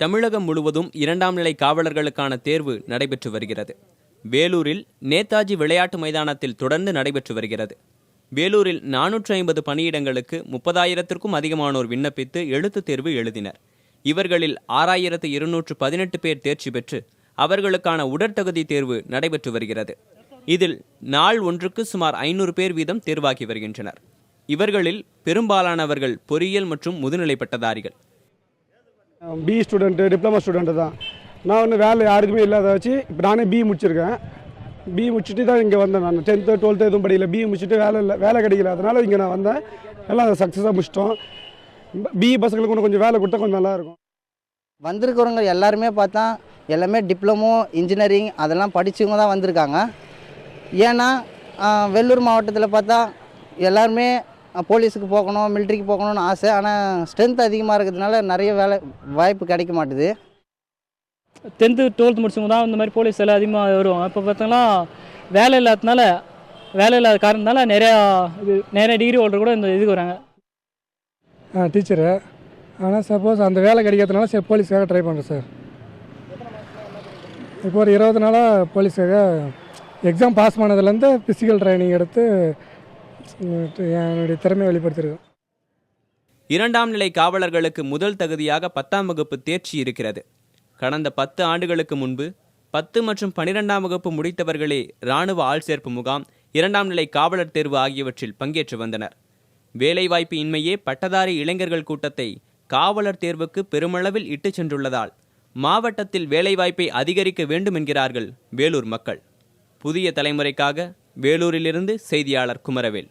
தமிழகம் முழுவதும் 2ஆம் நிலை காவலர்களுக்கான தேர்வு நடைபெற்று வருகிறது. வேலூரில் நேதாஜி விளையாட்டு மைதானத்தில் தொடர்ந்து நடைபெற்று வருகிறது. வேலூரில் 450 பணியிடங்களுக்கு 30,000க்கும் அதிகமானோர் விண்ணப்பித்து எழுத்துத் தேர்வு எழுதினர். இவர்களில் 6,218 பேர் தேர்ச்சி பெற்று அவர்களுக்கான உடற்தகுதி தேர்வு நடைபெற்று வருகிறது. இதில் நாள் ஒன்றுக்கு சுமார் 500 பேர் வீதம் தேர்வாகி வருகின்றனர். இவர்களில் பெரும்பாலானவர்கள் பொறியியல் மற்றும் முதுநிலை பட்டதாரிகள். பி ஸ்டூடெண்ட்டு, டிப்ளமா ஸ்டூடெண்ட்டு தான். நான் ஒன்றும் வேலை யாருக்குமே இல்லாத வச்சு இப்போ நானே பி முடிச்சிருக்கேன். பி முடிச்சுட்டு தான் இங்கே வந்தேன். நான் 10th 12th எதுவும் படிக்கல. பி முடிச்சுட்டு வேலை கிடைக்கல, அதனால் இங்கே நான் வந்தேன். எல்லாம் சக்ஸஸாக முடிச்சிட்டோம். பி பசங்களுக்கு இன்னும் கொஞ்சம் வேலை கொடுத்தா கொஞ்சம் நல்லாயிருக்கும். வந்திருக்கிறவங்க எல்லாருமே பார்த்தா எல்லாமே டிப்ளமோ, இன்ஜினியரிங் அதெல்லாம் படித்தவங்க தான் வந்திருக்காங்க. ஏன்னா வெள்ளூர் மாவட்டத்தில் பார்த்தா எல்லாருமே போலீஸுக்கு போகணும், மிலிட்ரிக்கு போகணும்னு ஆசை. ஆனால் ஸ்ட்ரென்த் அதிகமாக இருக்கிறதுனால நிறைய வேலை வாய்ப்பு கிடைக்க மாட்டுது. 10th 12th முடிச்சவங்க தான் இந்த மாதிரி போலீஸ் எல்லாம் அதிகமாக வருவாங்க. இப்போ பார்த்தோம்னா வேலை இல்லாத காரணத்தினால நிறைய டிகிரி ஹோல்டர் கூட இந்த இதுக்கு வராங்க. டீச்சரு, ஆனால் சப்போஸ் அந்த வேலை கிடைக்கிறதுனால சரி போலீஸுக்காக ட்ரை பண்ணுறேன் சார். இப்போ ஒரு 20 நாளாக போலீஸுக்காக எக்ஸாம் பாஸ் பண்ணதுலேருந்து ஃபிசிக்கல் ட்ரைனிங் எடுத்து என்னுடைய திறமையை வெளிப்படுத்தியிருக்கேன். 2ஆம் நிலை காவலர்களுக்கு முதல் தகுதியாக 10ஆம் வகுப்பு தேர்ச்சி இருக்கிறது. கடந்த 10 ஆண்டுகளுக்கு முன்பு 10 மற்றும் 12ஆம் வகுப்பு முடித்தவர்களே இராணுவ ஆள்சேர்ப்பு முகாம், 2ஆம் நிலை காவலர் தேர்வு ஆகியவற்றில் பங்கேற்று வந்தனர். வேலைவாய்ப்பு இன்மையே பட்டதாரி இளைஞர்கள் கூட்டத்தை காவலர் தேர்வுக்கு பெருமளவில் இட்டுச் சென்றுள்ளதால் மாவட்டத்தில் வேலைவாய்ப்பை அதிகரிக்க வேண்டும் என்கிறார்கள் வேலூர் மக்கள். புதிய தலைமுறைக்காக வேலூரிலிருந்து செய்தியாளர் குமரவேல்.